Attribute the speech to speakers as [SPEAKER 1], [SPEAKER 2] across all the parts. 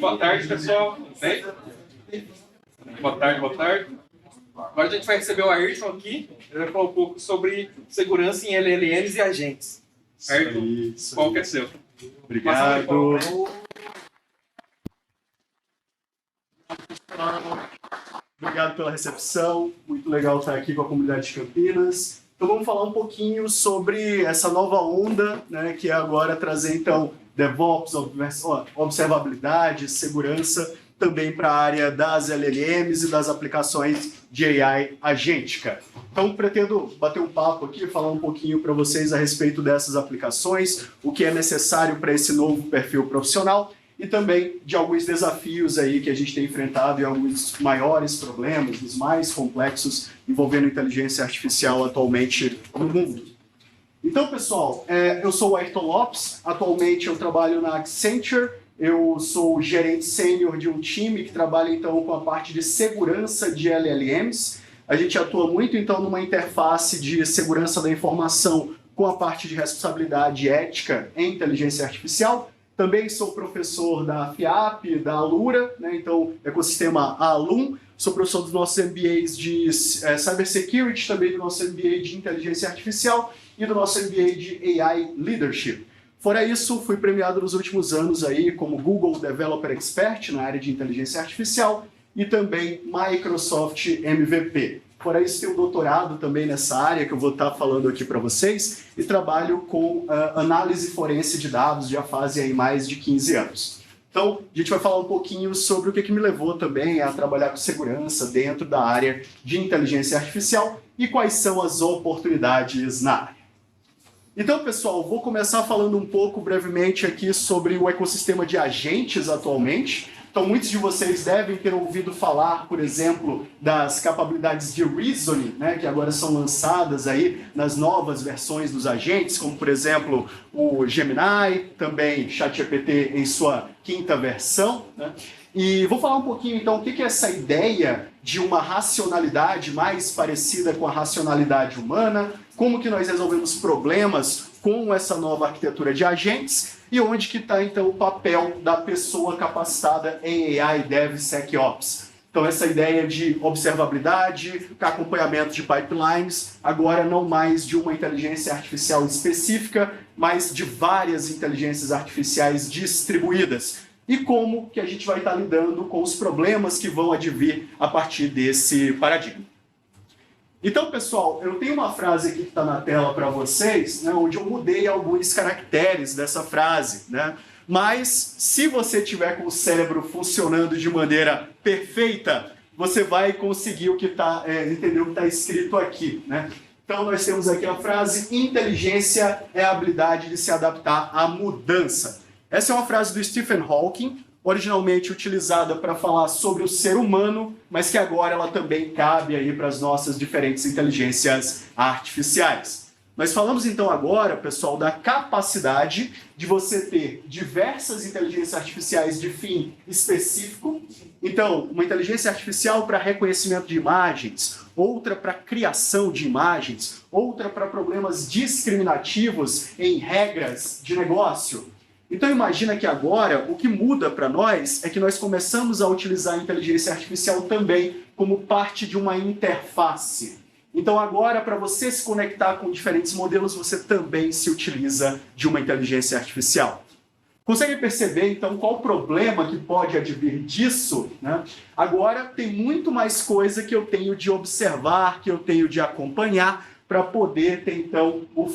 [SPEAKER 1] Boa tarde, pessoal. Bem? Boa tarde, boa tarde. Agora a gente vai receber o Ayrton aqui. Ele vai falar um pouco sobre segurança em LLMs e agentes. Ayrton, qual que é seu?
[SPEAKER 2] Obrigado. Obrigado pela recepção. Muito legal estar aqui com a comunidade de Campinas. Então vamos falar um pouquinho sobre essa nova onda, né, que é agora trazer então DevOps, observabilidade, segurança, também para a área das LLMs e das aplicações de AI agêntica. Então, pretendo bater um papo aqui, falar um pouquinho para vocês a respeito dessas aplicações, o que é necessário para esse novo perfil profissional e também de alguns desafios aí que a gente tem enfrentado e alguns maiores problemas, os mais complexos envolvendo inteligência artificial atualmente no mundo. Então, pessoal, eu sou o Ayrton Lopes, atualmente eu trabalho na Accenture. Eu sou gerente sênior de um time que trabalha, então, com a parte de segurança de LLMs. A gente atua muito, então, numa interface de segurança da informação com a parte de responsabilidade ética em inteligência artificial. Também sou professor da FIAP, da Alura, né? Então, ecossistema Alum. Sou professor dos nossos MBAs de Cybersecurity, também do nosso MBA de Inteligência Artificial e do nosso MBA de AI Leadership. Fora isso, fui premiado nos últimos anos aí como Google Developer Expert na área de inteligência artificial e também Microsoft MVP. Fora isso, tenho um doutorado também nessa área que eu vou estar falando aqui para vocês e trabalho com análise forense de dados já fazem aí mais de 15 anos. Então, a gente vai falar um pouquinho sobre o que me levou também a trabalhar com segurança dentro da área de inteligência artificial e quais são as oportunidades na área. Então, pessoal, vou começar falando um pouco brevemente aqui sobre o ecossistema de agentes atualmente. Então, muitos de vocês devem ter ouvido falar, por exemplo, das capacidades de reasoning, né, que agora são lançadas aí nas novas versões dos agentes, como, por exemplo, o Gemini, também ChatGPT em sua 5ª versão, né? E vou falar um pouquinho, então, o que é essa ideia de uma racionalidade mais parecida com a racionalidade humana, como que nós resolvemos problemas com essa nova arquitetura de agentes e onde que está, então, o papel da pessoa capacitada em AI DevSecOps. Então, essa ideia de observabilidade, acompanhamento de pipelines, agora não mais de uma inteligência artificial específica, mas de várias inteligências artificiais distribuídas. E como que a gente vai estar lidando com os problemas que vão advir a partir desse paradigma. Então, pessoal, eu tenho uma frase aqui que está na tela para vocês, né, onde eu mudei alguns caracteres dessa frase, né? Mas, se você tiver com o cérebro funcionando de maneira perfeita, você vai conseguir entender o que está escrito aqui, né? Então, nós temos aqui a frase: inteligência é a habilidade de se adaptar à mudança. Essa é uma frase do Stephen Hawking, originalmente utilizada para falar sobre o ser humano, mas que agora ela também cabe aí para as nossas diferentes inteligências artificiais. Nós falamos então agora, pessoal, da capacidade de você ter diversas inteligências artificiais de fim específico. Então, uma inteligência artificial para reconhecimento de imagens, outra para criação de imagens, outra para problemas discriminativos em regras de negócio. Então imagina que agora o que muda para nós é que nós começamos a utilizar a inteligência artificial também como parte de uma interface. Então agora, para você se conectar com diferentes modelos, você também se utiliza de uma inteligência artificial. Consegue perceber, então, qual o problema que pode advir disso, né? Agora tem muito mais coisa que eu tenho de observar, que eu tenho de acompanhar, para poder ter, então, o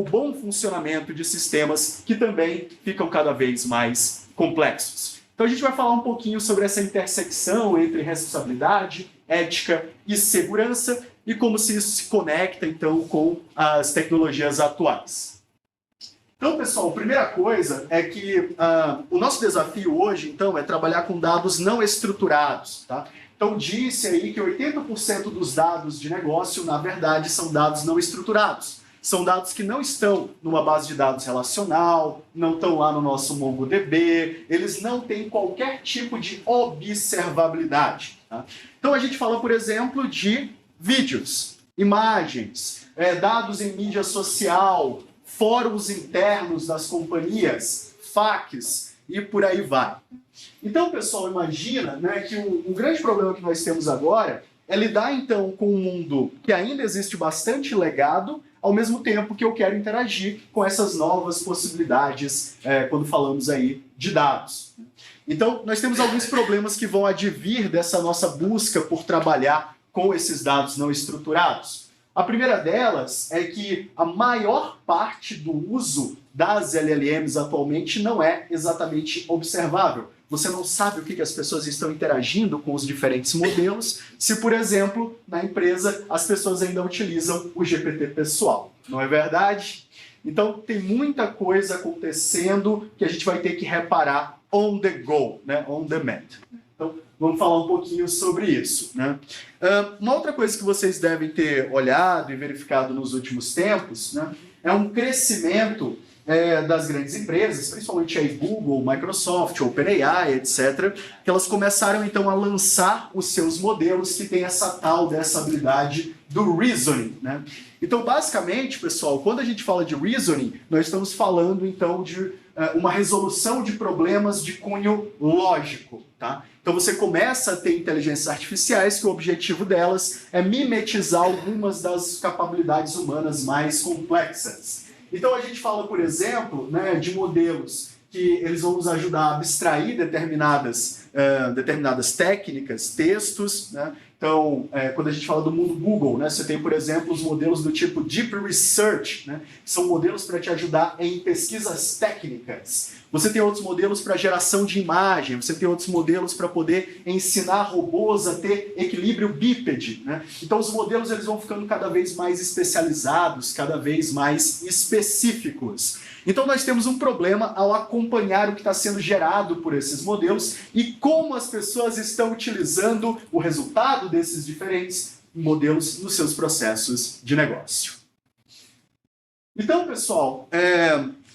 [SPEAKER 2] bom funcionamento de sistemas que também ficam cada vez mais complexos. Então a gente vai falar um pouquinho sobre essa intersecção entre responsabilidade, ética e segurança e como isso se conecta, então, com as tecnologias atuais. Então, pessoal, a primeira coisa é que o nosso desafio hoje, então, é trabalhar com dados não estruturados, tá? Então, disse aí que 80% dos dados de negócio, na verdade, são dados não estruturados. são dados que não estão numa base de dados relacional, não estão lá no nosso MongoDB, eles não têm qualquer tipo de observabilidade. Tá? Então a gente fala, por exemplo, de vídeos, imagens, dados em mídia social, fóruns internos das companhias, FAQs e por aí vai. Então, pessoal, imagina, né, que o grande problema que nós temos agora é lidar, então, com um mundo que ainda existe bastante legado, ao mesmo tempo que eu quero interagir com essas novas possibilidades quando falamos aí de dados. Então, nós temos alguns problemas que vão advir dessa nossa busca por trabalhar com esses dados não estruturados. A primeira delas é que a maior parte do uso das LLMs atualmente não é exatamente observável. Você não sabe o que as pessoas estão interagindo com os diferentes modelos, se, por exemplo, na empresa as pessoas ainda utilizam o GPT pessoal. Não é verdade? Então, tem muita coisa acontecendo que a gente vai ter que reparar on the go, né? On demand. Então, vamos falar um pouquinho sobre isso. Né? Uma outra coisa que vocês devem ter olhado e verificado nos últimos tempos, né, é um crescimento das grandes empresas, principalmente aí Google, Microsoft, OpenAI, etc., que elas começaram então a lançar os seus modelos que têm dessa habilidade do reasoning. Né? Então, basicamente, pessoal, quando a gente fala de reasoning, nós estamos falando então de uma resolução de problemas de cunho lógico. Tá? Então você começa a ter inteligências artificiais que o objetivo delas é mimetizar algumas das capacidades humanas mais complexas. Então a gente fala, por exemplo, né, de modelos que eles vão nos ajudar a abstrair determinadas técnicas, textos, né? Então, quando a gente fala do mundo Google, né, você tem, por exemplo, os modelos do tipo Deep Research, né, que são modelos para te ajudar em pesquisas técnicas. Você tem outros modelos para geração de imagem, você tem outros modelos para poder ensinar robôs a ter equilíbrio bípede. Né? Então, os modelos eles vão ficando cada vez mais especializados, cada vez mais específicos. Então, nós temos um problema ao acompanhar o que está sendo gerado por esses modelos e como as pessoas estão utilizando o resultado desses diferentes modelos nos seus processos de negócio. Então, pessoal,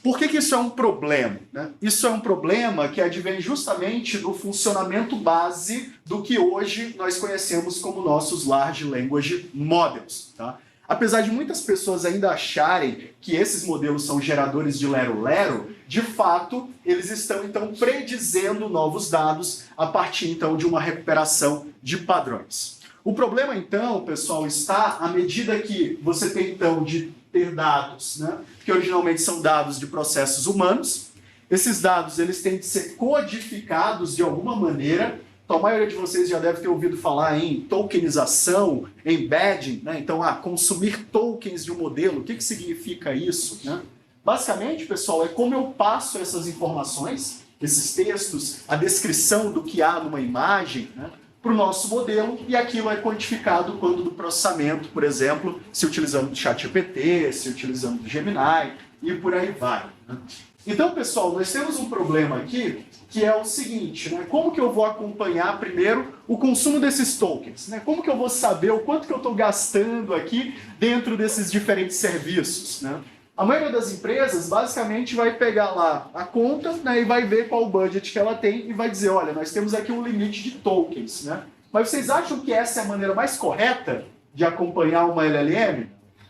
[SPEAKER 2] por que isso é um problema? Né? Isso é um problema que advém justamente do funcionamento base do que hoje nós conhecemos como nossos Large Language Models. Tá? Apesar de muitas pessoas ainda acharem que esses modelos são geradores de lero-lero, de fato, eles estão, então, predizendo novos dados a partir, então, de uma recuperação de padrões. O problema, então, pessoal, está à medida que você tem, então, de ter dados, né, que originalmente são dados de processos humanos, esses dados eles têm de ser codificados de alguma maneira. Então, a maioria de vocês já deve ter ouvido falar em tokenização, embedding, né? Então, consumir tokens de um modelo, o que significa isso? Né? Basicamente, pessoal, é como eu passo essas informações, esses textos, a descrição do que há numa imagem, né, para o nosso modelo, e aquilo é quantificado quando do processamento, por exemplo, se utilizando o ChatGPT, se utilizando o Gemini, e por aí vai. Né? Então, pessoal, nós temos um problema aqui, que é o seguinte, né? Como que eu vou acompanhar primeiro o consumo desses tokens? Né? Como que eu vou saber o quanto que eu estou gastando aqui dentro desses diferentes serviços? Né? A maioria das empresas basicamente vai pegar lá a conta, né, e vai ver qual o budget que ela tem e vai dizer, olha, nós temos aqui um limite de tokens. Né? Mas vocês acham que essa é a maneira mais correta de acompanhar uma LLM?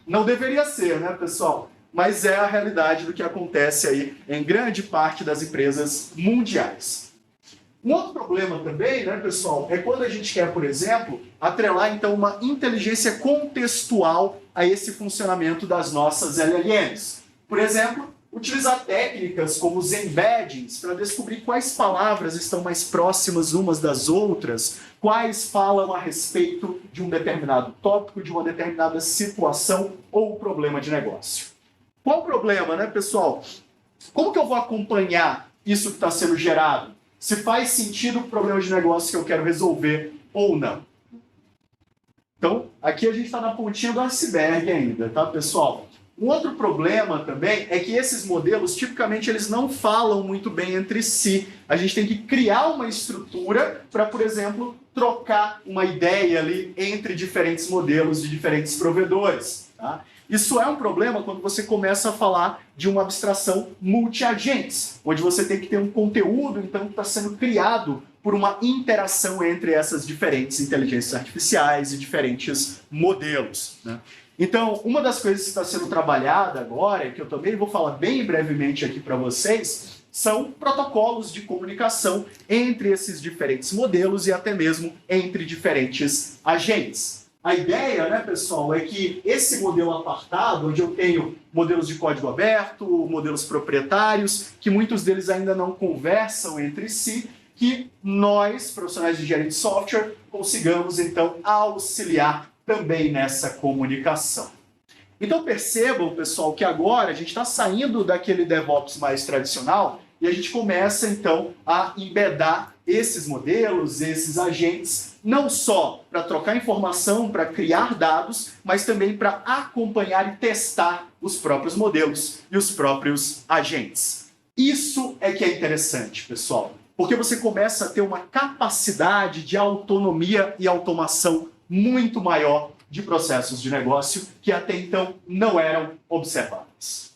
[SPEAKER 2] Não deveria ser, né, pessoal? Mas é a realidade do que acontece aí em grande parte das empresas mundiais. Um outro problema também, né, pessoal, é quando a gente quer, por exemplo, atrelar então uma inteligência contextual a esse funcionamento das nossas LLMs. Por exemplo, utilizar técnicas como os embeddings para descobrir quais palavras estão mais próximas umas das outras, quais falam a respeito de um determinado tópico, de uma determinada situação ou problema de negócio. Qual o problema, né, pessoal? Como que eu vou acompanhar isso que está sendo gerado? Se faz sentido o problema de negócio que eu quero resolver ou não. Então, aqui a gente está na pontinha do iceberg ainda, tá, pessoal? Um outro problema também é que esses modelos, tipicamente, eles não falam muito bem entre si. A gente tem que criar uma estrutura para, por exemplo, trocar uma ideia ali entre diferentes modelos de diferentes provedores, tá? Isso é um problema quando você começa a falar de uma abstração multi-agentes, onde você tem que ter um conteúdo, então, que está sendo criado por uma interação entre essas diferentes inteligências artificiais e diferentes modelos, né? Então, uma das coisas que está sendo trabalhada agora, que eu também vou falar bem brevemente aqui para vocês, são protocolos de comunicação entre esses diferentes modelos e até mesmo entre diferentes agentes. A ideia, né, pessoal, é que esse modelo apartado, onde eu tenho modelos de código aberto, modelos proprietários, que muitos deles ainda não conversam entre si, que nós, profissionais de engenharia de software, consigamos, então, auxiliar também nessa comunicação. Então percebam, pessoal, que agora a gente está saindo daquele DevOps mais tradicional e a gente começa, então, a embedar esses modelos, esses agentes, não só para trocar informação, para criar dados, mas também para acompanhar e testar os próprios modelos e os próprios agentes. Isso é que é interessante, pessoal, porque você começa a ter uma capacidade de autonomia e automação muito maior de processos de negócio que até então não eram observáveis.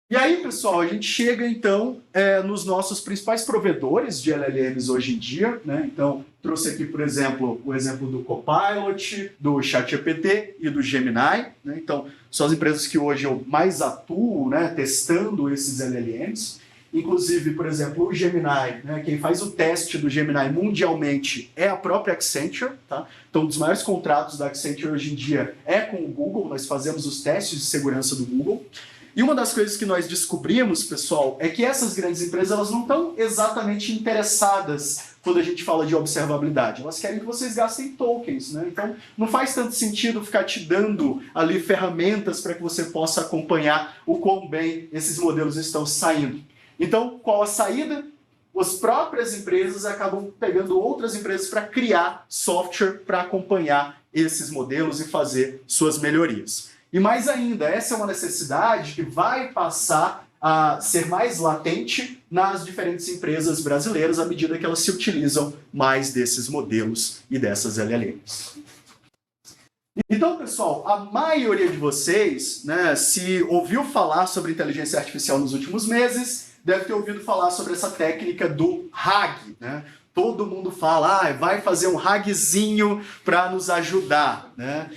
[SPEAKER 2] E aí, pessoal, a gente chega, então, nos nossos principais provedores de LLMs hoje em dia, né? Então, trouxe aqui, por exemplo, o exemplo do Copilot, do ChatGPT e do Gemini, né? Então, são as empresas que hoje eu mais atuo, né, testando esses LLMs. Inclusive, por exemplo, o Gemini, né, quem faz o teste do Gemini mundialmente é a própria Accenture, tá? Então, um dos maiores contratos da Accenture hoje em dia é com o Google, nós fazemos os testes de segurança do Google. E uma das coisas que nós descobrimos, pessoal, é que essas grandes empresas elas não estão exatamente interessadas quando a gente fala de observabilidade. Elas querem que vocês gastem tokens, né? Então, não faz tanto sentido ficar te dando ali ferramentas para que você possa acompanhar o quão bem esses modelos estão saindo. Então, qual a saída? As próprias empresas acabam pegando outras empresas para criar software para acompanhar esses modelos e fazer suas melhorias. E mais ainda, essa é uma necessidade que vai passar a ser mais latente nas diferentes empresas brasileiras à medida que elas se utilizam mais desses modelos e dessas LLMs. Então, pessoal, a maioria de vocês, né, se ouviu falar sobre inteligência artificial nos últimos meses, deve ter ouvido falar sobre essa técnica do RAG, né? Todo mundo fala, vai fazer um RAGzinho para nos ajudar, né?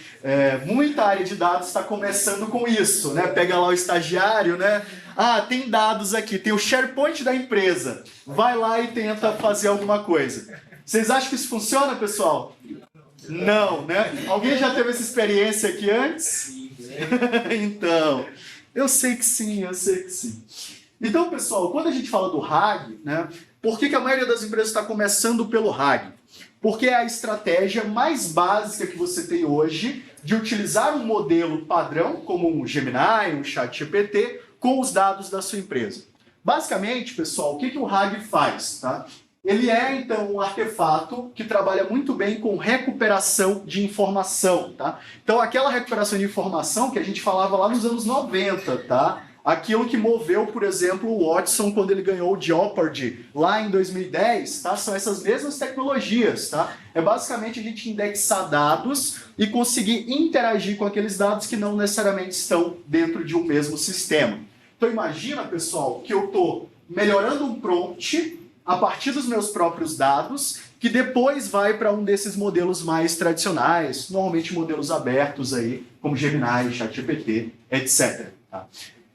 [SPEAKER 2] Muita área de dados está começando com isso, né? Pega lá o estagiário, né? Tem dados aqui, tem o SharePoint da empresa. Vai lá e tenta fazer alguma coisa. Vocês acham que isso funciona, pessoal? Não, né? Alguém já teve essa experiência aqui antes? Então, eu sei que sim, eu sei que sim. Então, pessoal, quando a gente fala do RAG, né? Por que a maioria das empresas está começando pelo RAG? Porque é a estratégia mais básica que você tem hoje de utilizar um modelo padrão, como um Gemini, um ChatGPT, com os dados da sua empresa. Basicamente, pessoal, o que o RAG faz? Tá? Ele é, então, um artefato que trabalha muito bem com recuperação de informação. Tá? Então, aquela recuperação de informação que a gente falava lá nos anos 90, tá? Aquilo que moveu, por exemplo, o Watson quando ele ganhou o Jeopardy lá em 2010, tá? São essas mesmas tecnologias, tá? É basicamente a gente indexar dados e conseguir interagir com aqueles dados que não necessariamente estão dentro de um mesmo sistema. Então imagina, pessoal, que eu estou melhorando um prompt a partir dos meus próprios dados, que depois vai para um desses modelos mais tradicionais, normalmente modelos abertos aí, como Gemini, ChatGPT, etc. Tá?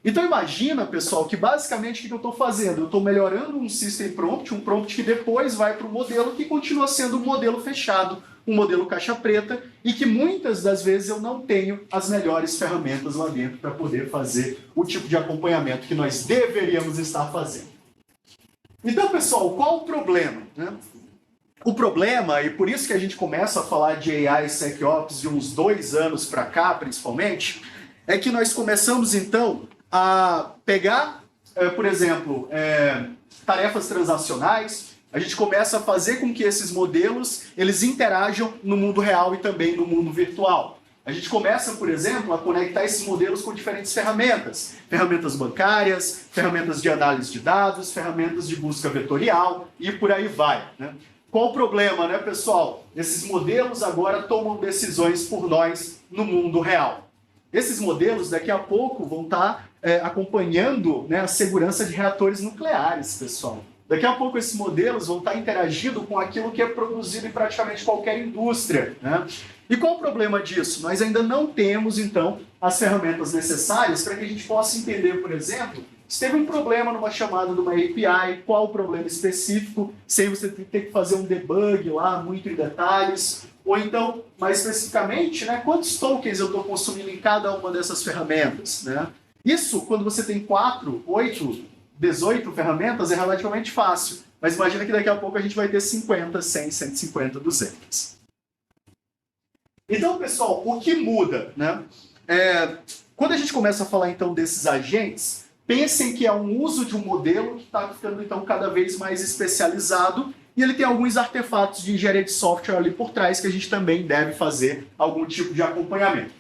[SPEAKER 2] Então imagina, pessoal, que basicamente o que eu estou fazendo? Eu estou melhorando um system prompt, um prompt que depois vai para o modelo que continua sendo um modelo fechado, um modelo caixa preta, e que muitas das vezes eu não tenho as melhores ferramentas lá dentro para poder fazer o tipo de acompanhamento que nós deveríamos estar fazendo. Então, pessoal, qual o problema, né? O problema, e por isso que a gente começa a falar de AI e SecOps de uns 2 anos para cá, principalmente, é que nós começamos, então, a pegar, por exemplo, tarefas transacionais, a gente começa a fazer com que esses modelos eles interajam no mundo real e também no mundo virtual. A gente começa, por exemplo, a conectar esses modelos com diferentes ferramentas. Ferramentas bancárias, ferramentas de análise de dados, ferramentas de busca vetorial e por aí vai, né? Qual o problema, né, pessoal? Esses modelos agora tomam decisões por nós no mundo real. esses modelos daqui a pouco vão estar acompanhando, né, a segurança de reatores nucleares, pessoal. Daqui a pouco esses modelos vão estar interagindo com aquilo que é produzido em praticamente qualquer indústria, né? E qual o problema disso? Nós ainda não temos, então, as ferramentas necessárias para que a gente possa entender, por exemplo, se teve um problema numa chamada de uma API, qual o problema específico, sem você ter que fazer um debug lá, muito em detalhes, ou então, mais especificamente, né, quantos tokens eu estou consumindo em cada uma dessas ferramentas, né? Isso, quando você tem 4, 8, 18 ferramentas, é relativamente fácil. Mas imagina que daqui a pouco a gente vai ter 50, 100, 150, 200. Então, pessoal, o que muda, né? Quando a gente começa a falar, então, desses agentes, pensem que é um uso de um modelo que está ficando, então, cada vez mais especializado e ele tem alguns artefatos de engenharia de software ali por trás que a gente também deve fazer algum tipo de acompanhamento.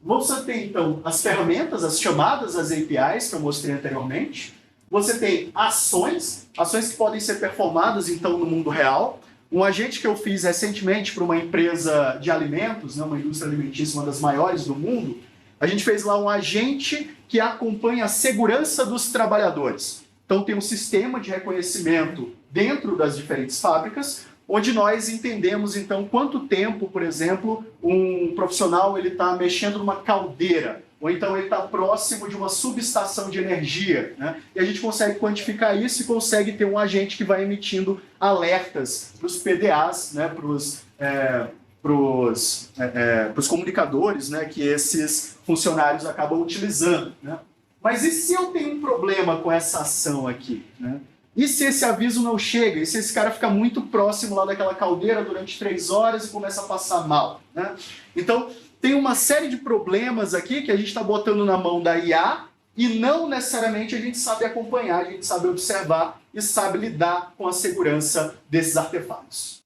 [SPEAKER 2] Você tem, então, as ferramentas, as chamadas, as APIs, que eu mostrei anteriormente. Você tem ações que podem ser performadas, então, no mundo real. Um agente que eu fiz recentemente para uma empresa de alimentos, né, uma indústria alimentícia, uma das maiores do mundo, a gente fez lá um agente que acompanha a segurança dos trabalhadores. Então, tem um sistema de reconhecimento dentro das diferentes fábricas, onde nós entendemos, então, quanto tempo, por exemplo, um profissional está mexendo numa caldeira, ou então ele está próximo de uma subestação de energia, né? E a gente consegue quantificar isso e consegue ter um agente que vai emitindo alertas para os PDAs, né? Para os comunicadores, né? Que esses funcionários acabam utilizando, né? Mas e se eu tenho um problema com essa ação aqui, né? E se esse aviso não chega? E se esse cara fica muito próximo lá daquela caldeira durante 3 horas e começa a passar mal, né? Então, tem uma série de problemas aqui que a gente está botando na mão da IA e não necessariamente a gente sabe acompanhar, a gente sabe observar e sabe lidar com a segurança desses artefatos.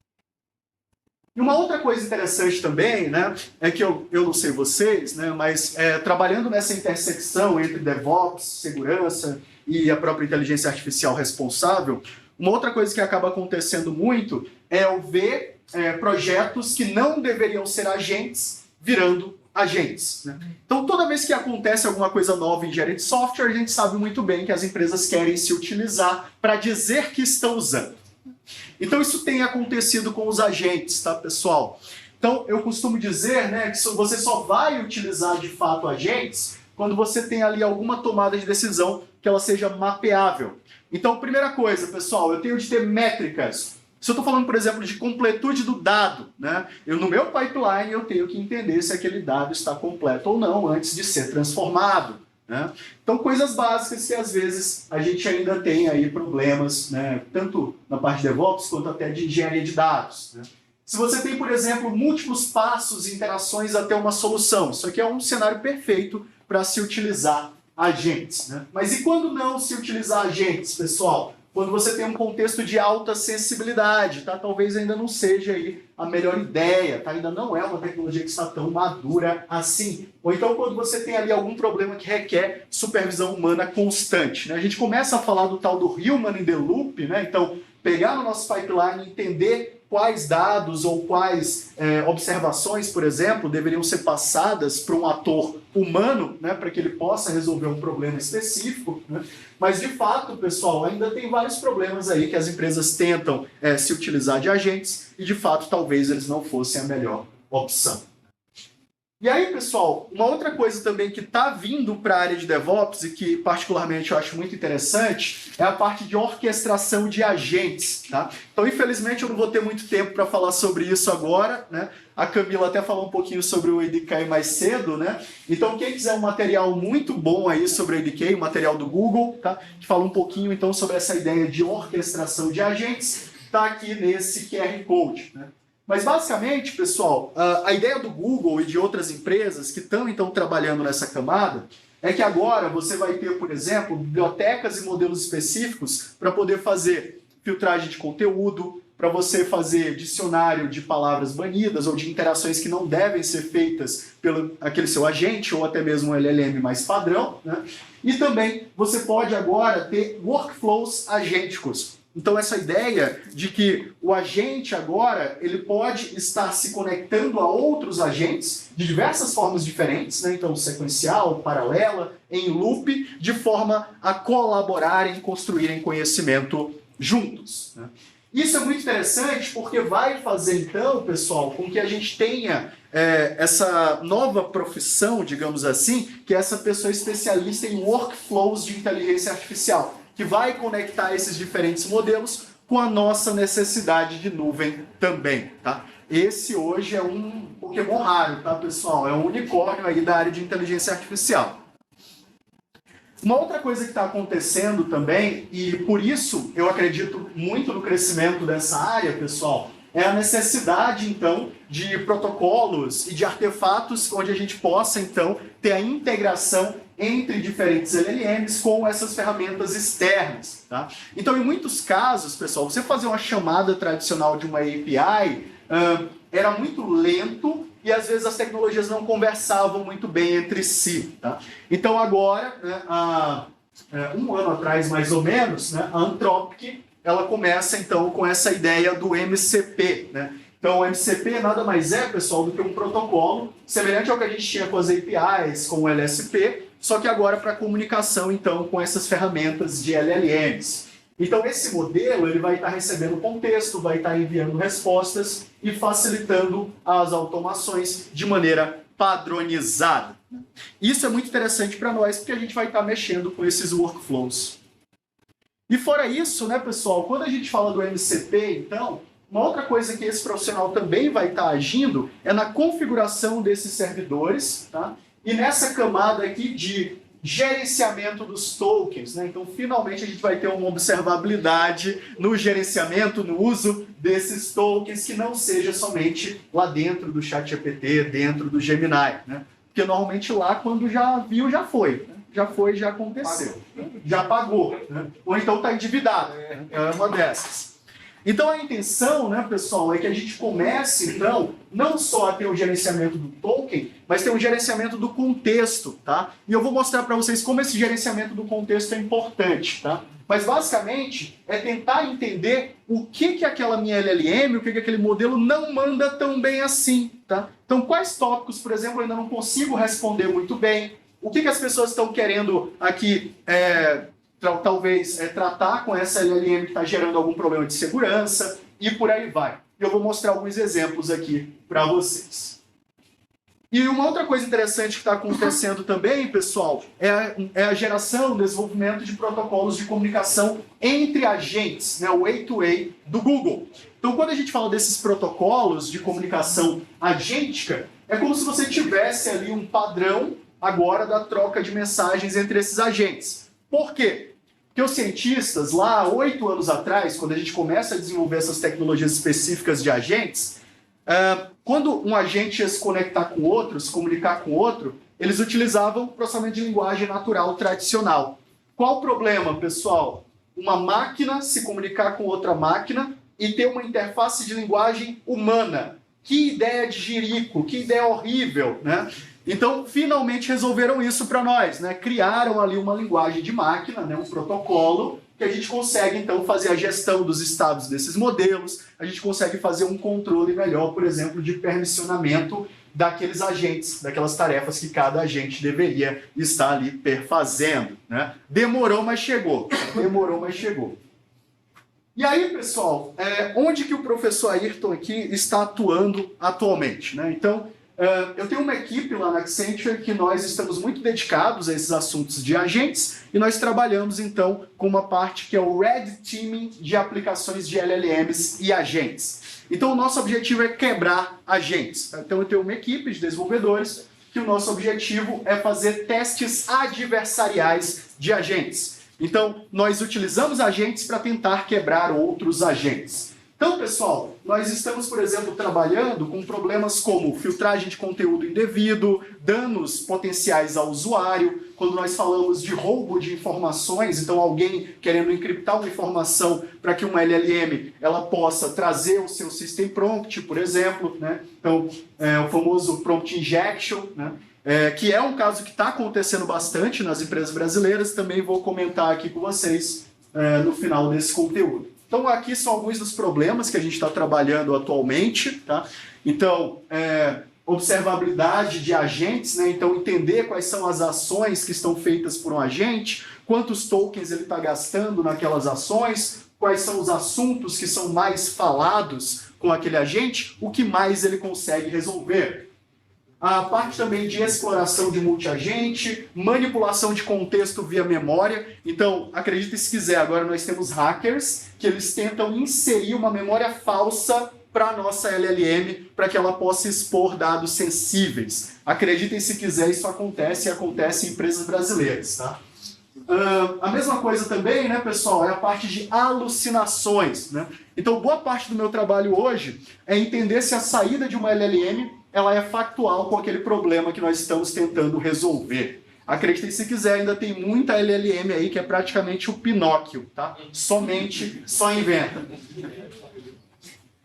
[SPEAKER 2] E uma outra coisa interessante também, né, é que eu não sei vocês, né, mas trabalhando nessa intersecção entre DevOps, segurança e a própria inteligência artificial responsável, uma outra coisa que acaba acontecendo muito é eu ver projetos que não deveriam ser agentes virando agentes, né? Então, toda vez que acontece alguma coisa nova em engenharia de software, a gente sabe muito bem que as empresas querem se utilizar para dizer que estão usando. Então, isso tem acontecido com os agentes, tá, pessoal? Então, eu costumo dizer, né, que você só vai utilizar de fato agentes quando você tem ali alguma tomada de decisão que ela seja mapeável. Então, primeira coisa, pessoal, eu tenho de ter métricas. Se eu estou falando, por exemplo, de completude do dado, né? No meu pipeline eu tenho que entender se aquele dado está completo ou não antes de ser transformado, né? Então, coisas básicas que às vezes a gente ainda tem aí problemas, né? Tanto na parte de DevOps quanto até de engenharia de dados, né? Se você tem, por exemplo, múltiplos passos e interações até uma solução, isso aqui é um cenário perfeito para se utilizar agentes, né? Mas e quando não se utilizar agentes, pessoal? Quando você tem um contexto de alta sensibilidade, tá? Talvez ainda não seja aí a melhor ideia, tá? Ainda não é uma tecnologia que está tão madura assim. Ou então quando você tem ali algum problema que requer supervisão humana constante, né? A gente começa a falar do tal do Human in the Loop, né? Então, pegar no nosso pipeline e entender quais dados ou quais observações, por exemplo, deveriam ser passadas para um ator humano, né, para que ele possa resolver um problema específico, né? Mas, de fato, pessoal, ainda tem vários problemas aí que as empresas tentam se utilizar de agentes e, de fato, talvez eles não fossem a melhor opção. E aí, pessoal, uma outra coisa também que está vindo para a área de DevOps e que particularmente eu acho muito interessante é a parte de orquestração de agentes, tá? Então, infelizmente, eu não vou ter muito tempo para falar sobre isso agora, né? A Camila até falou um pouquinho sobre o ADK mais cedo, né? Então, quem quiser um material muito bom aí sobre o ADK, o material do Google, tá? Que fala um pouquinho, então, sobre essa ideia de orquestração de agentes, está aqui nesse QR Code, né? Mas, basicamente, pessoal, a ideia do Google e de outras empresas que estão, então, trabalhando nessa camada é que agora você vai ter, por exemplo, bibliotecas e modelos específicos para poder fazer filtragem de conteúdo, para você fazer dicionário de palavras banidas ou de interações que não devem ser feitas pelo aquele seu agente ou até mesmo um LLM mais padrão, né? E também você pode agora ter workflows agênticos. Então essa ideia de que o agente agora ele pode estar se conectando a outros agentes de diversas formas diferentes, né? Então sequencial, paralela, em loop, de forma a colaborarem e construírem conhecimento juntos, né? Isso é muito interessante porque vai fazer então, pessoal, com que a gente tenha essa nova profissão, digamos assim, que é essa pessoa especialista em workflows de inteligência artificial, que vai conectar esses diferentes modelos com a nossa necessidade de nuvem também, tá? Esse hoje é um Pokémon raro, tá, pessoal? É um unicórnio aí da área de inteligência artificial. Uma outra coisa que está acontecendo também, e por isso eu acredito muito no crescimento dessa área, pessoal, é a necessidade, então, de protocolos e de artefatos onde a gente possa, então, ter a integração entre diferentes LLMs com essas ferramentas externas, tá? Então, em muitos casos, pessoal, você fazer uma chamada tradicional de uma API era muito lento e, às vezes, as tecnologias não conversavam muito bem entre si, tá? Então, agora, né, há um ano atrás, mais ou menos, né, a Anthropic ela começa, então, com essa ideia do MCP, né? Então, o MCP nada mais é, pessoal, do que um protocolo semelhante ao que a gente tinha com as APIs, com o LSP, só que agora para comunicação, então, com essas ferramentas de LLMs. Então, esse modelo ele vai estar recebendo contexto, vai estar enviando respostas e facilitando as automações de maneira padronizada. Isso é muito interessante para nós, porque a gente vai estar mexendo com esses workflows. E fora isso, né, pessoal, quando a gente fala do MCP, então, uma outra coisa que esse profissional também vai estar agindo é na configuração desses servidores, tá? E nessa camada aqui de gerenciamento dos tokens, né? Então, finalmente, a gente vai ter uma observabilidade no gerenciamento, no uso desses tokens, que não seja somente lá dentro do ChatGPT, dentro do Gemini, né? Porque normalmente lá, quando já viu, já foi, né? Já foi, já aconteceu. Já pagou, né? Ou então está endividado. É uma dessas. Então a intenção, né, pessoal, é que a gente comece, então, não só a ter o gerenciamento do token, mas ter um gerenciamento do contexto, tá? E eu vou mostrar para vocês como esse gerenciamento do contexto é importante, tá? Mas basicamente é tentar entender o que aquela minha LLM, o que aquele modelo não manda tão bem assim, tá? Então quais tópicos, por exemplo, eu ainda não consigo responder muito bem. O que as pessoas estão querendo aqui, talvez, tratar com essa LLM que está gerando algum problema de segurança e por aí vai. Eu vou mostrar alguns exemplos aqui para vocês. E uma outra coisa interessante que está acontecendo também, pessoal, é a geração, o desenvolvimento de protocolos de comunicação entre agentes, né, o A2A do Google. Então, quando a gente fala desses protocolos de comunicação agêntica, é como se você tivesse ali um padrão agora da troca de mensagens entre esses agentes. Por quê? Porque os cientistas, lá 8 anos atrás, quando a gente começa a desenvolver essas tecnologias específicas de agentes, quando um agente ia se conectar com outro, se comunicar com outro, eles utilizavam o processamento de linguagem natural tradicional. Qual o problema, pessoal? Uma máquina se comunicar com outra máquina e ter uma interface de linguagem humana. Que ideia de jirico, que ideia horrível, né? Então, finalmente resolveram isso para nós, né? Criaram ali uma linguagem de máquina, né? Um protocolo, que a gente consegue, então, fazer a gestão dos estados desses modelos, a gente consegue fazer um controle melhor, por exemplo, de permissionamento daqueles agentes, daquelas tarefas que cada agente deveria estar ali perfazendo, né? Demorou, mas chegou. Demorou, mas chegou. E aí, pessoal, onde que o professor Ayrton aqui está atuando atualmente, né? Então, eu tenho uma equipe lá na Accenture que nós estamos muito dedicados a esses assuntos de agentes e nós trabalhamos, então, com uma parte que é o Red Teaming de aplicações de LLMs e agentes. Então, o nosso objetivo é quebrar agentes. Então, eu tenho uma equipe de desenvolvedores que o nosso objetivo é fazer testes adversariais de agentes. Então, nós utilizamos agentes para tentar quebrar outros agentes. Então, pessoal, nós estamos, por exemplo, trabalhando com problemas como filtragem de conteúdo indevido, danos potenciais ao usuário, quando nós falamos de roubo de informações, então alguém querendo encriptar uma informação para que uma LLM ela possa trazer o seu system prompt, por exemplo, né? Então, o famoso prompt injection, né? Que é um caso que está acontecendo bastante nas empresas brasileiras, também vou comentar aqui com vocês no final desse conteúdo. Então, aqui são alguns dos problemas que a gente está trabalhando atualmente, tá? Então, observabilidade de agentes, né? Então, entender quais são as ações que estão feitas por um agente, quantos tokens ele está gastando naquelas ações, quais são os assuntos que são mais falados com aquele agente, o que mais ele consegue resolver. A parte também de exploração de multiagente, manipulação de contexto via memória. Então, acredite se quiser, agora nós temos hackers que eles tentam inserir uma memória falsa para a nossa LLM, para que ela possa expor dados sensíveis. Acreditem se quiser, isso acontece e acontece em empresas brasileiras, tá? A mesma coisa também, né, pessoal, é a parte de alucinações, né? Então, boa parte do meu trabalho hoje é entender se a saída de uma LLM ela é factual com aquele problema que nós estamos tentando resolver. Acreditem se quiser, ainda tem muita LLM aí que é praticamente o Pinóquio, tá? Só inventa.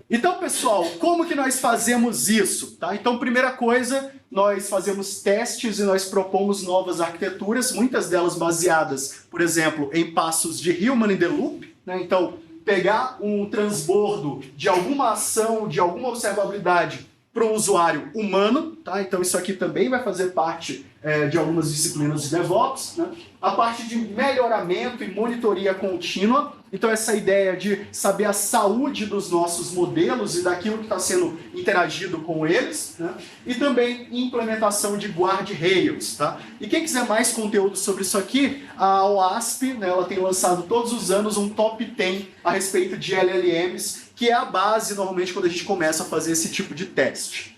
[SPEAKER 2] Então, pessoal, como que nós fazemos isso? Tá? Então, primeira coisa, nós fazemos testes e nós propomos novas arquiteturas, muitas delas baseadas, por exemplo, em passos de Human in the Loop, né? Então, pegar um transbordo de alguma ação, de alguma observabilidade para um usuário humano, tá? Então isso aqui também vai fazer parte de algumas disciplinas de DevOps, né? A parte de melhoramento e monitoria contínua, então essa ideia de saber a saúde dos nossos modelos e daquilo que está sendo interagido com eles, né? E também implementação de guardrails, tá? E quem quiser mais conteúdo sobre isso aqui, a OASP, né, ela tem lançado todos os anos um top 10 a respeito de LLMs, que é a base, normalmente, quando a gente começa a fazer esse tipo de teste.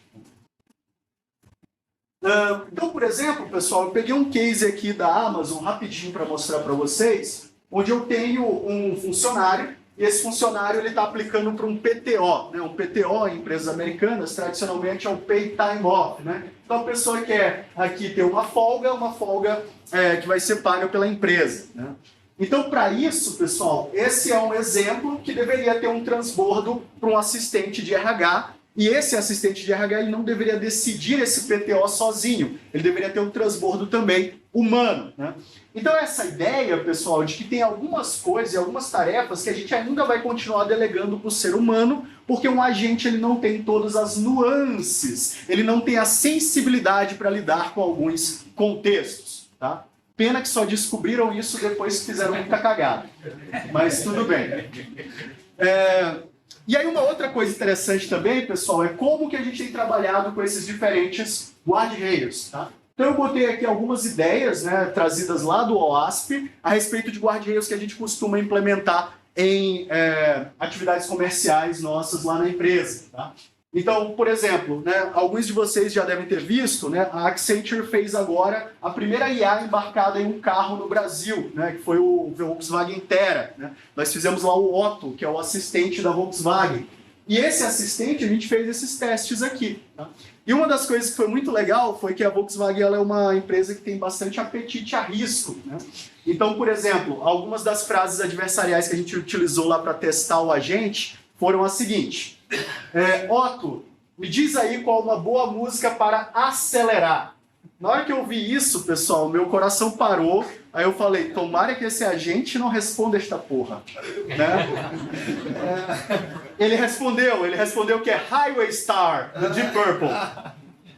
[SPEAKER 2] Então, por exemplo, pessoal, eu peguei um case aqui da Amazon, rapidinho para mostrar para vocês, onde eu tenho um funcionário, e esse funcionário está aplicando para um PTO. Né? Um PTO, em empresas americanas, tradicionalmente é o Pay Time Off. Né? Então, a pessoa quer aqui ter uma folga que vai ser paga pela empresa. Né? Então, para isso, pessoal, esse é um exemplo que deveria ter um transbordo para um assistente de RH, e esse assistente de RH ele não deveria decidir esse PTO sozinho, ele deveria ter um transbordo também humano. Né? Então, essa ideia, pessoal, de que tem algumas coisas e algumas tarefas que a gente ainda vai continuar delegando para o ser humano, porque um agente ele não tem todas as nuances, ele não tem a sensibilidade para lidar com alguns contextos. Tá? Pena que só descobriram isso depois que fizeram muita cagada. Mas tudo bem. E aí uma outra coisa interessante também, pessoal, é como que a gente tem trabalhado com esses diferentes guardrails. Tá? Então eu botei aqui algumas ideias, né, trazidas lá do OASP a respeito de guardrails que a gente costuma implementar em atividades comerciais nossas lá na empresa. Tá? Então, por exemplo, né, alguns de vocês já devem ter visto, né, a Accenture fez agora a primeira IA embarcada em um carro no Brasil, né, que foi o Volkswagen Terra. Né? Nós fizemos lá o Otto, que é o assistente da Volkswagen. E esse assistente, a gente fez esses testes aqui. Tá? E uma das coisas que foi muito legal foi que a Volkswagen ela é uma empresa que tem bastante apetite a risco. Né? Então, por exemplo, algumas das frases adversariais que a gente utilizou lá para testar o agente foram as seguintes. Otto, me diz aí qual uma boa música para acelerar. Na hora que eu vi isso, pessoal, meu coração parou. Aí eu falei, tomara que esse agente não responda esta porra. Né? Ele respondeu que é Highway Star, do Deep Purple.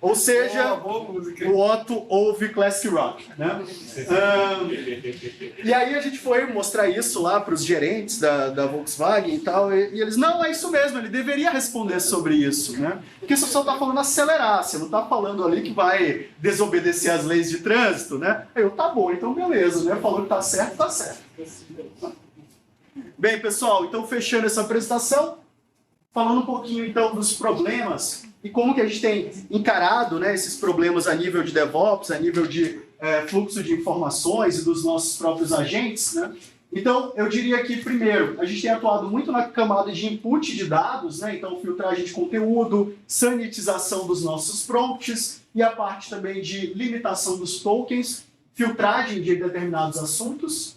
[SPEAKER 2] Ou seja, o Otto ouve classic rock. Né? E aí a gente foi mostrar isso lá para os gerentes da Volkswagen e tal, e eles, não, é isso mesmo, ele deveria responder sobre isso. Né? Porque você só está falando acelerar, você não está falando ali que vai desobedecer as leis de trânsito. Né? Aí eu, tá bom, então beleza, né? Falou que tá certo, tá certo. Bem, pessoal, então fechando essa apresentação, falando um pouquinho então dos problemas e como que a gente tem encarado, né, esses problemas a nível de DevOps, a nível de fluxo de informações e dos nossos próprios agentes. Né? Então, eu diria que, primeiro, a gente tem atuado muito na camada de input de dados, né? Então filtragem de conteúdo, sanitização dos nossos prompts e a parte também de limitação dos tokens, filtragem de determinados assuntos,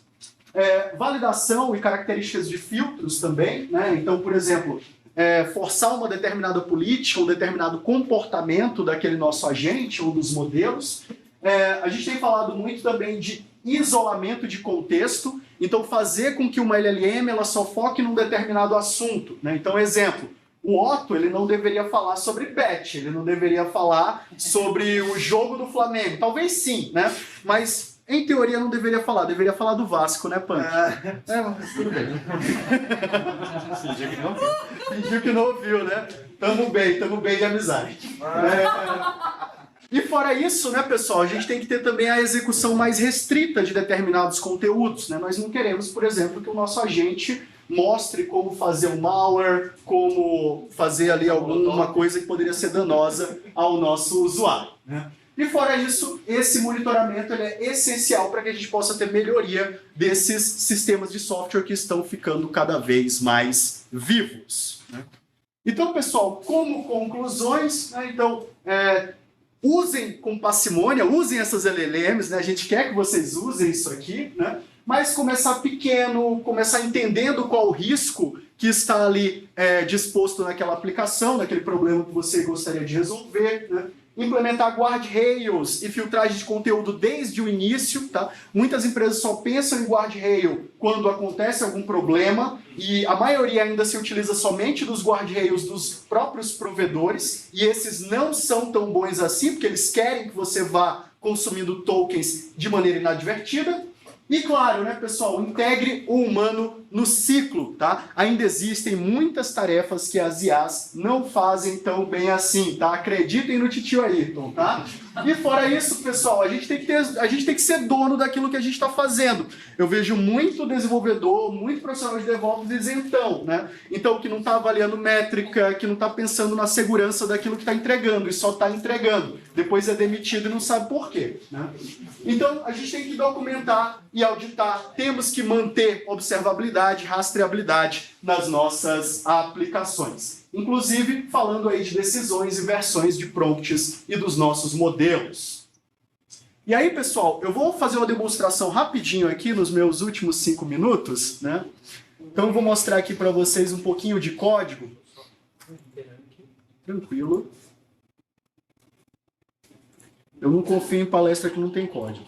[SPEAKER 2] validação e características de filtros também. Né? Então, por exemplo, forçar uma determinada política, um determinado comportamento daquele nosso agente ou dos modelos. A gente tem falado muito também de isolamento de contexto. Então, fazer com que uma LLM ela só foque num determinado assunto, né? Então, exemplo, o Otto ele não deveria falar sobre pet, ele não deveria falar sobre o jogo do Flamengo. Talvez sim, né? Mas, em teoria, não deveria falar do Vasco, né, Punk? Mas tudo bem. Fingiu que não ouviu, né? Tamo bem de amizade. E fora isso, né, pessoal, a gente tem que ter também a execução mais restrita de determinados conteúdos, né? Nós não queremos, por exemplo, que o nosso agente mostre como fazer um malware, como fazer ali alguma coisa que poderia ser danosa ao nosso usuário, né? E fora isso, esse monitoramento ele é essencial para que a gente possa ter melhoria desses sistemas de software que estão ficando cada vez mais vivos, né? Então, pessoal, como conclusões, né, então, usem com parcimônia, usem essas LLMs, né? A gente quer que vocês usem isso aqui, né? Mas começar pequeno, começar entendendo qual o risco que está ali disposto naquela aplicação, naquele problema que você gostaria de resolver, né? Implementar guardrails e filtragem de conteúdo desde o início, tá? Muitas empresas só pensam em guardrail quando acontece algum problema e a maioria ainda se utiliza somente dos guardrails dos próprios provedores e esses não são tão bons assim porque eles querem que você vá consumindo tokens de maneira inadvertida. E claro, né, pessoal, integre o humano no ciclo, tá? Ainda existem muitas tarefas que as IAs não fazem tão bem assim, tá? Acreditem no titio Ayrton, tá? E fora isso, pessoal, a gente tem que ser dono daquilo que a gente está fazendo. Eu vejo muito desenvolvedor, muito profissional de DevOps isentão, né? Então, que não está avaliando métrica, que não está pensando na segurança daquilo que está entregando e só está entregando. Depois é demitido e não sabe por quê, né? Então, a gente tem que documentar e auditar. Temos que manter observabilidade, rastreabilidade nas nossas aplicações. Inclusive, falando aí de decisões e versões de prompts e dos nossos modelos. E aí, pessoal, eu vou fazer uma demonstração rapidinho aqui nos meus últimos 5 minutos, né? Então, eu vou mostrar aqui para vocês um pouquinho de código. Tranquilo. Eu não confio em palestra que não tem código.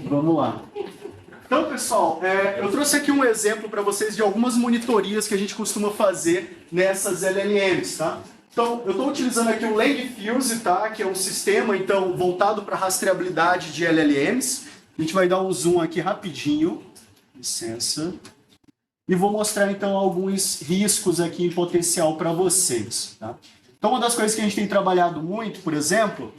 [SPEAKER 2] Vamos lá. Então, pessoal, eu trouxe aqui um exemplo para vocês de algumas monitorias que a gente costuma fazer nessas LLMs, tá? Então, eu estou utilizando aqui o Langfuse, tá? Que é um sistema, então, voltado para rastreabilidade de LLMs. A gente vai dar um zoom aqui rapidinho. Licença. E vou mostrar, então, alguns riscos aqui em potencial para vocês, tá? Então, uma das coisas que a gente tem trabalhado muito, por exemplo,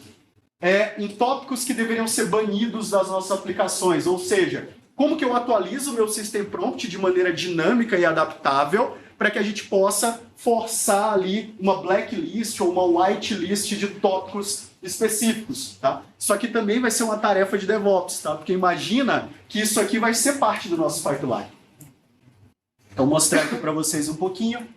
[SPEAKER 2] em tópicos que deveriam ser banidos das nossas aplicações, ou seja, como que eu atualizo o meu System Prompt de maneira dinâmica e adaptável para que a gente possa forçar ali uma blacklist ou uma whitelist de tópicos específicos, tá? Isso aqui também vai ser uma tarefa de DevOps, tá? Porque imagina que isso aqui vai ser parte do nosso pipeline. Então, vou mostrar aqui para vocês um pouquinho.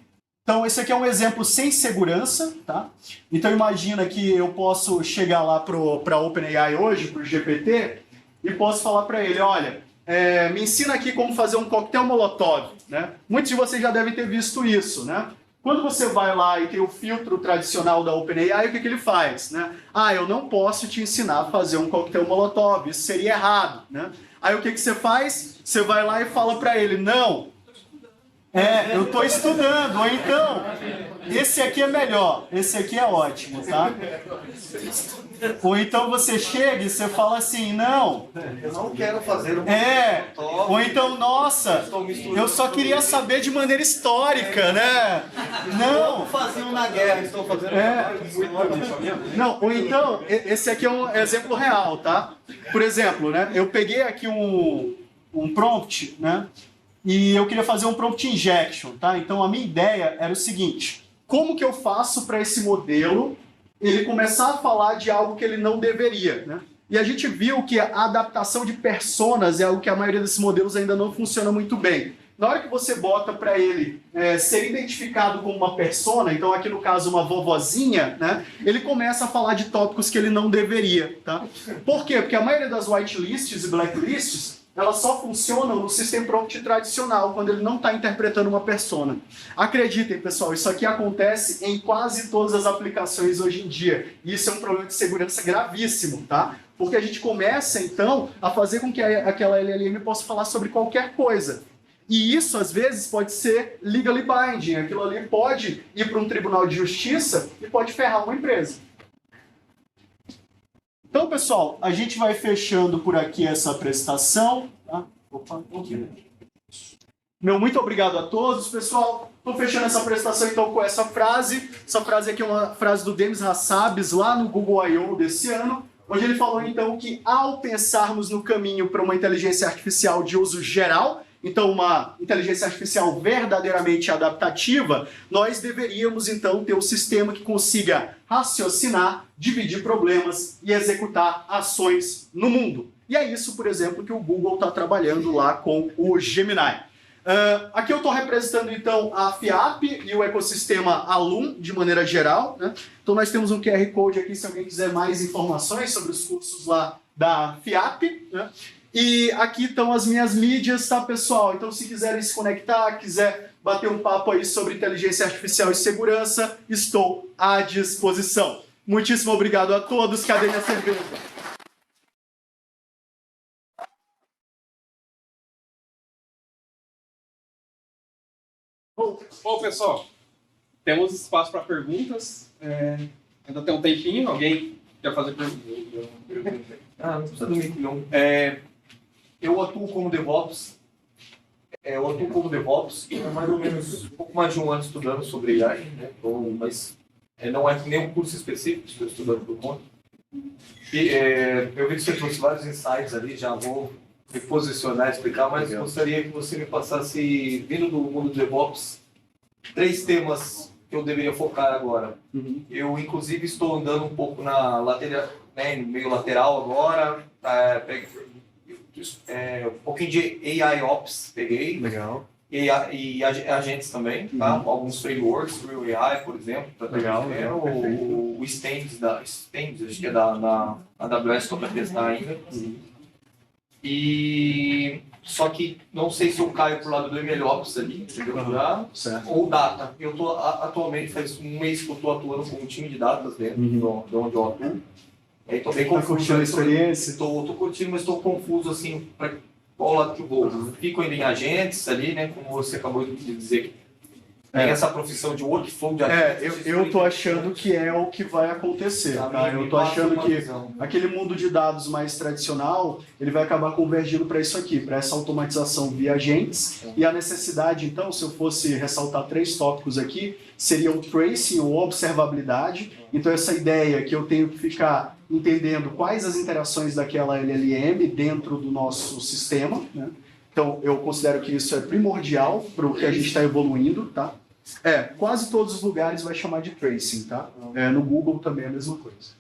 [SPEAKER 2] Então, esse aqui é um exemplo sem segurança, tá? Então, imagina que eu posso chegar lá para a OpenAI hoje, para o GPT, e posso falar para ele, olha, me ensina aqui como fazer um coquetel Molotov, né? Muitos de vocês já devem ter visto isso, né? Quando você vai lá e tem o filtro tradicional da OpenAI, o que ele faz, né? Ah, eu não posso te ensinar a fazer um coquetel Molotov, isso seria errado, né? Aí o que você faz? Você vai lá e fala para ele, não, eu estou estudando, ou então, esse aqui é melhor, esse aqui é ótimo, tá? Ou então você chega e você fala assim, não,
[SPEAKER 3] eu não quero fazer
[SPEAKER 2] ou então, nossa, eu só queria saber de maneira histórica, né? Não.
[SPEAKER 3] Faziam na guerra, estou fazendo
[SPEAKER 2] Não, ou então, esse aqui é um exemplo real, tá? Por exemplo, né, eu peguei aqui um prompt, né? E eu queria fazer um prompt injection, tá? Então a minha ideia era o seguinte, como que eu faço para esse modelo ele começar a falar de algo que ele não deveria, né? E a gente viu que a adaptação de personas é algo que a maioria desses modelos ainda não funciona muito bem. Na hora que você bota para ele ser identificado como uma persona, então aqui no caso uma vovozinha, né? Ele começa a falar de tópicos que ele não deveria, tá? Por quê? Porque a maioria das whitelists e blacklists elas só funcionam no System Prompt tradicional, quando ele não está interpretando uma persona. Acreditem, pessoal, isso aqui acontece em quase todas as aplicações hoje em dia. E isso é um problema de segurança gravíssimo, tá? Porque a gente começa, então, a fazer com que aquela LLM possa falar sobre qualquer coisa. E isso, às vezes, pode ser legally binding. Aquilo ali pode ir para um tribunal de justiça e pode ferrar uma empresa. Então, pessoal, a gente vai fechando por aqui essa apresentação. Tá? Opa, Meu muito obrigado a todos, pessoal. Estou fechando essa apresentação, então, com essa frase. Essa frase aqui é uma frase do Demis Hassabis, lá no Google I.O. desse ano, onde ele falou, então, que ao pensarmos no caminho para uma inteligência artificial de uso geral, então uma inteligência artificial verdadeiramente adaptativa, nós deveríamos, então, ter um sistema que consiga raciocinar, dividir problemas e executar ações no mundo. E é isso, por exemplo, que o Google está trabalhando lá com o Gemini. Aqui eu estou representando, então, a FIAP e o ecossistema Alum, de maneira geral, né? Então nós temos um QR Code aqui, se alguém quiser mais informações sobre os cursos lá da FIAP, né? E aqui estão as minhas mídias, tá, pessoal? Então, se quiserem se conectar, quiser bater um papo aí sobre inteligência artificial e segurança, estou à disposição. Muitíssimo obrigado a todos. Cadê minha cerveja?
[SPEAKER 1] Bom, pessoal, temos espaço para perguntas. Ainda tem um tempinho. Alguém quer fazer pergunta?
[SPEAKER 3] Não precisa do mic, não. Eu atuo como DevOps. E há mais ou menos um pouco mais de um ano estudando sobre AI, né? Então, mas não é nenhum curso específico, estou estudando por conta. E, eu vi que você trouxe vários insights ali, já vou me posicionar e explicar, mas gostaria que você me passasse, vindo do mundo do DevOps, 3 temas que eu deveria focar agora. Eu, inclusive, estou andando um pouco na lateral, né, meio lateral agora, um pouquinho de AI Ops, peguei.
[SPEAKER 2] Legal.
[SPEAKER 3] E agentes também, tá? Alguns frameworks, Real AI, por exemplo, tá
[SPEAKER 2] Legal,
[SPEAKER 3] o Stands, acho que é da AWS, estou para testar ainda. E só que não sei se eu caio pro lado do MLOps ali, entendeu? Ou Data. Eu tô atualmente, faz um mês que eu estou atuando com um time de datas dentro de onde eu atuo. Estou bem confuso.
[SPEAKER 2] Tá curtindo a experiência?
[SPEAKER 3] Estou curtindo, mas estou confuso assim, para qual lado que eu vou. Fico ainda em agentes ali, né? Como você acabou de dizer, tem essa profissão de workflow de agentes.
[SPEAKER 2] Eu tô achando que é o que vai acontecer, tá? Eu tô achando que aquele mundo de dados mais tradicional, ele vai acabar convergindo para isso aqui, para essa automatização via agentes. E a necessidade, então, se eu fosse ressaltar 3 tópicos aqui, seria o tracing ou observabilidade. Então, essa ideia que eu tenho que ficar entendendo quais as interações daquela LLM dentro do nosso sistema, né? Então, eu considero que isso é primordial para o que a gente está evoluindo, tá? Quase todos os lugares vai chamar de tracing, tá? No Google também é a mesma coisa.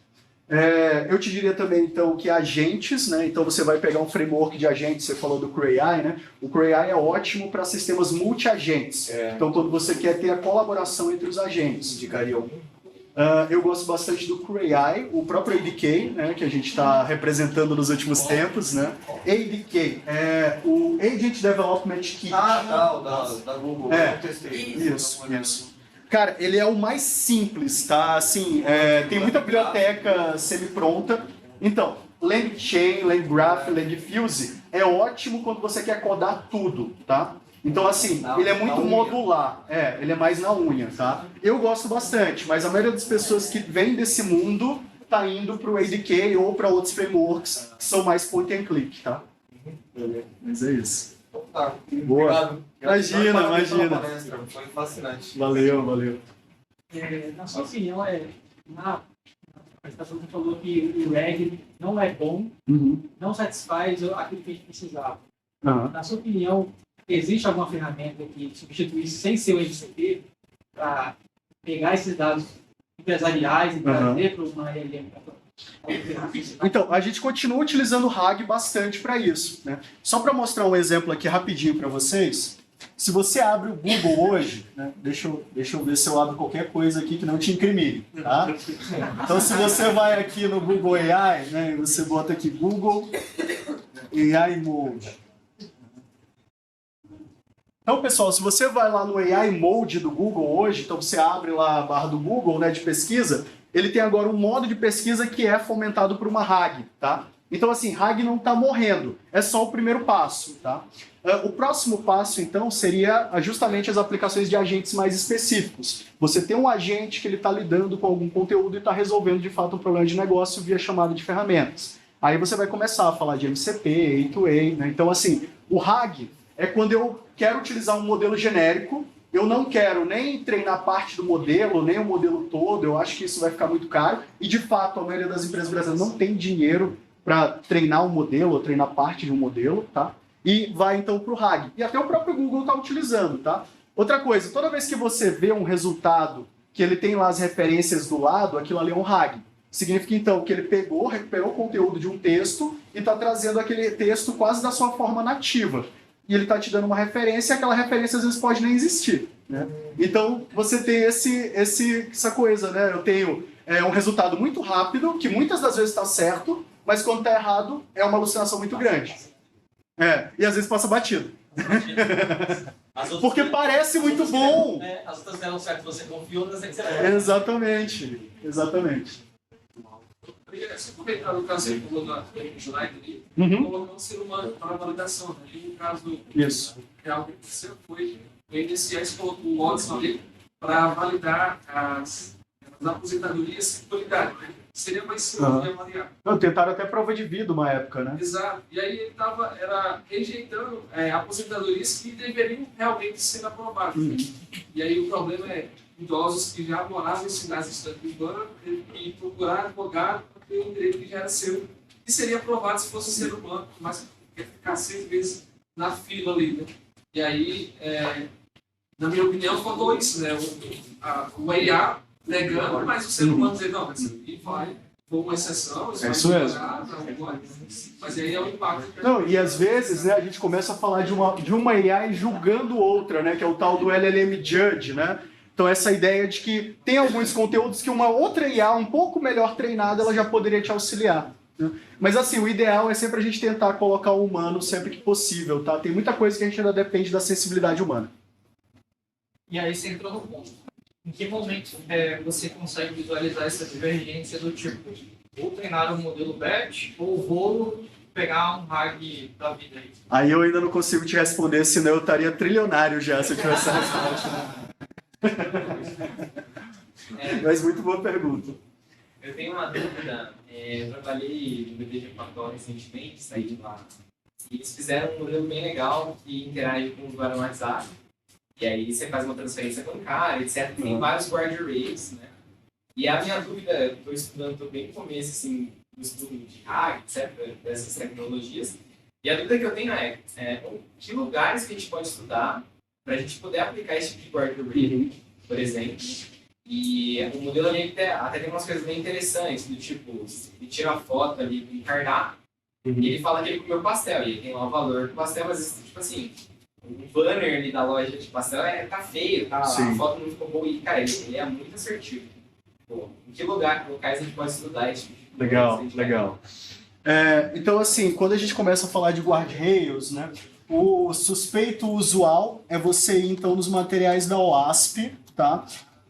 [SPEAKER 2] Eu te diria também, então, que agentes, né? Então, você vai pegar um framework de agentes, você falou do CrayAI, né? O CrayAI é ótimo para sistemas multi-agentes. Então, quando você quer ter a colaboração entre os agentes.
[SPEAKER 3] Indicaria algum?
[SPEAKER 2] Eu gosto bastante do CrayAI, o próprio ADK, né, que a gente está representando nos últimos tempos, né? ADK, o Agent Development Kit.
[SPEAKER 3] Da Google, eu testei.
[SPEAKER 2] Isso. Cara, ele é o mais simples, tá? Assim, tem muita biblioteca semi-pronta. Então, LangChain, LangGraph, LangFuse é ótimo quando você quer codar tudo, tá? Então, assim, ele é muito modular. Ele é mais na unha, tá? Eu gosto bastante, mas a maioria das pessoas que vem desse mundo tá indo para o ADK ou para outros frameworks que são mais point and click, tá? Mas é isso.
[SPEAKER 3] Tá.
[SPEAKER 2] Boa.
[SPEAKER 3] Obrigado.
[SPEAKER 2] Imagina.
[SPEAKER 3] Foi fascinante.
[SPEAKER 2] Valeu.
[SPEAKER 4] Na sua opinião, na apresentação você falou que o RAG não é bom, não satisfaz aquilo que a gente precisava. Na sua opinião, existe alguma ferramenta que substituísse sem ser o MCP para pegar esses dados empresariais e trazer para uma LLM?
[SPEAKER 2] Então, a gente continua utilizando o RAG bastante para isso, né? Só para mostrar um exemplo aqui rapidinho para vocês, se você abre o Google hoje, né? Deixa eu ver se eu abro qualquer coisa aqui que não te incrimine, tá? Então, se você vai aqui no Google AI, né, e você bota aqui Google AI Mode. Então, pessoal, se você vai lá no AI Mode do Google hoje, então você abre lá a barra do Google, né, de pesquisa, ele tem agora um modo de pesquisa que é fomentado por uma RAG, tá? Então, assim, RAG não está morrendo, é só o primeiro passo, tá? O próximo passo, então, seria justamente as aplicações de agentes mais específicos. Você tem um agente que ele está lidando com algum conteúdo e está resolvendo, de fato, um problema de negócio via chamada de ferramentas. Aí você vai começar a falar de MCP, A2A, né? Então, assim, o RAG é quando eu quero utilizar um modelo genérico, eu não quero nem treinar parte do modelo, nem o modelo todo, eu acho que isso vai ficar muito caro, e, de fato, a maioria das empresas brasileiras não tem dinheiro para treinar um modelo ou treinar parte de um modelo, tá? E vai então para o RAG. E até o próprio Google está utilizando, tá? Outra coisa, toda vez que você vê um resultado que ele tem lá as referências do lado, aquilo ali é um RAG. Significa então que ele pegou, recuperou o conteúdo de um texto e está trazendo aquele texto quase da sua forma nativa. E ele está te dando uma referência e aquela referência às vezes pode nem existir, né? Então você tem essa coisa, né? Eu tenho um resultado muito rápido, que muitas das vezes está certo, mas quando está errado, é uma alucinação muito grande. E às vezes passa batido. Porque parece muito bom.
[SPEAKER 5] As outras deram certo, você confiou, mas tem que ser
[SPEAKER 2] Exatamente.
[SPEAKER 6] Se aproveitar o caso que falou da Slide ali, colocou um ser humano para validação. Né? E no caso
[SPEAKER 2] Isso.
[SPEAKER 6] real que aconteceu foi o INSS colocou o Watson ali para validar as aposentadorias por idade. Né? Seria mais simples de avaliar.
[SPEAKER 2] Tentaram até prova de vida uma época, né?
[SPEAKER 6] Exato. E aí ele era rejeitando aposentadorias que deveriam realmente ser aprovadas. E aí o problema é idosos que já moravam em cidades distantes urbanas e procurar advogado para ter um direito que já era seu, que seria aprovado se fosse ser humano, mas ia ficar 6 vezes na fila ali, né? E aí, na minha opinião, faltou isso, né? O IA negando, mas o ser humano dizendo, não, mas aqui vai, foi uma exceção,
[SPEAKER 2] isso mesmo.
[SPEAKER 6] Mas aí é o impacto.
[SPEAKER 2] Não, e às vezes, né, a gente começa a falar de uma AI julgando outra, né, que é o tal do LLM Judge, né? Então essa ideia de que tem alguns conteúdos que uma outra IA um pouco melhor treinada, ela já poderia te auxiliar, né? Mas assim, o ideal é sempre a gente tentar colocar o humano sempre que possível, tá? Tem muita coisa que a gente ainda depende da sensibilidade humana.
[SPEAKER 4] E aí você entrou no ponto. Em que momento você consegue visualizar essa divergência do tipo, vou treinar um modelo batch ou vou pegar um RAG da vida aí?
[SPEAKER 2] Aí eu ainda não consigo te responder, senão eu estaria trilionário já se eu tivesse essa resposta. Mas muito boa pergunta.
[SPEAKER 5] Eu tenho uma dúvida. Eu trabalhei no BD de Pactual recentemente, saí de lá. E eles fizeram um modelo bem legal que interage com o usuário no WhatsApp. E aí você faz uma transferência bancária, etc. Tem vários guardrails, né? E a minha dúvida, eu estou estudando, estou bem no começo, assim, do estudo de RAG, etc., dessas tecnologias. E a dúvida que eu tenho que lugares que a gente pode estudar para a gente poder aplicar esse tipo de guardrail, por exemplo. E o modelo ali até tem umas coisas bem interessantes, do tipo, ele tira a foto ali do cardápio, e ele fala que ele comeu pastel, e ele tem lá o valor do pastel, mas tipo assim, o banner ali da loja de pastel tá feio, a foto não ficou boa, e cara, ele é muito assertivo. Pô, em que locais a gente pode estudar esse tipo de coisa?
[SPEAKER 2] Legal. Então assim, quando a gente começa a falar de guardrails, né, o suspeito usual é você ir então nos materiais da OASP, tá?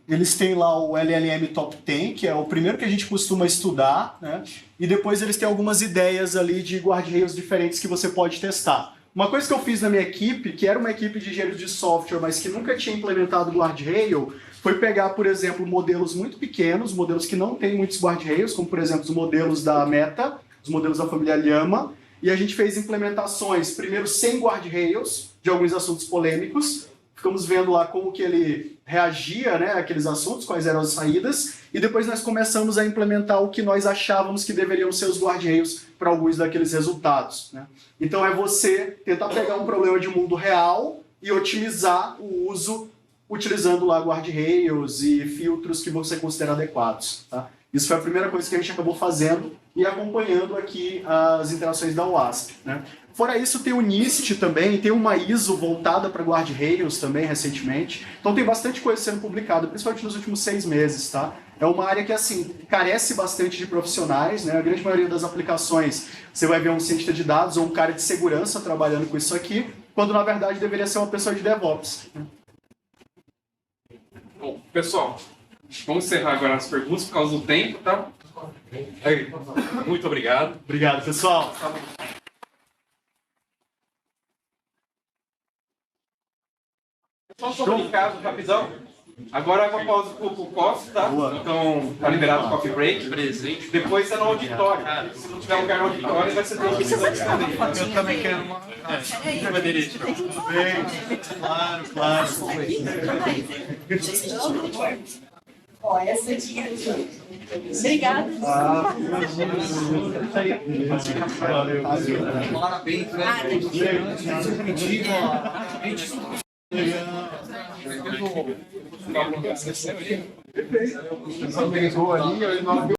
[SPEAKER 2] Eles têm lá o LLM Top 10, que é o primeiro que a gente costuma estudar, né? E depois eles têm algumas ideias ali de guardrails diferentes que você pode testar. Uma coisa que eu fiz na minha equipe, que era uma equipe de engenheiros de software, mas que nunca tinha implementado guardrail, foi pegar, por exemplo, modelos muito pequenos, modelos que não têm muitos guardrails, como por exemplo os modelos da Meta, os modelos da família Llama, e a gente fez implementações, primeiro sem guardrails, de alguns assuntos polêmicos. Ficamos vendo lá como que ele reagia, né, àqueles assuntos, quais eram as saídas, e depois nós começamos a implementar o que nós achávamos que deveriam ser os guardrails para alguns daqueles resultados, né? Então é você tentar pegar um problema de mundo real e otimizar o uso utilizando lá guardrails e filtros que você considera adequados, tá? Isso foi a primeira coisa que a gente acabou fazendo e acompanhando aqui as interações da OASP, né? Fora isso, tem o NIST também, tem uma ISO voltada para guardrails também, recentemente. Então tem bastante coisa sendo publicada, principalmente nos últimos 6 meses, tá? É uma área que, assim, carece bastante de profissionais, né? A grande maioria das aplicações, você vai ver um cientista de dados ou um cara de segurança trabalhando com isso aqui, quando na verdade deveria ser uma pessoa de DevOps, né?
[SPEAKER 1] Bom, pessoal, Vamos encerrar agora as perguntas por causa do tempo, tá? Aí, muito obrigado.
[SPEAKER 2] Obrigado, pessoal.
[SPEAKER 1] Só sobre o caso, rapidão. Agora é uma pausa pro coffee, tá?
[SPEAKER 2] Boa.
[SPEAKER 1] Então, tá liberado o coffee break. Presente. Depois é no auditório. Se não tiver lugar no auditório, vai ser transmitido antes também.
[SPEAKER 3] Eu também quero uma.
[SPEAKER 2] Bem, claro.
[SPEAKER 7] Ó, essa aqui. Obrigada.
[SPEAKER 3] Parabéns, né?
[SPEAKER 2] Legal.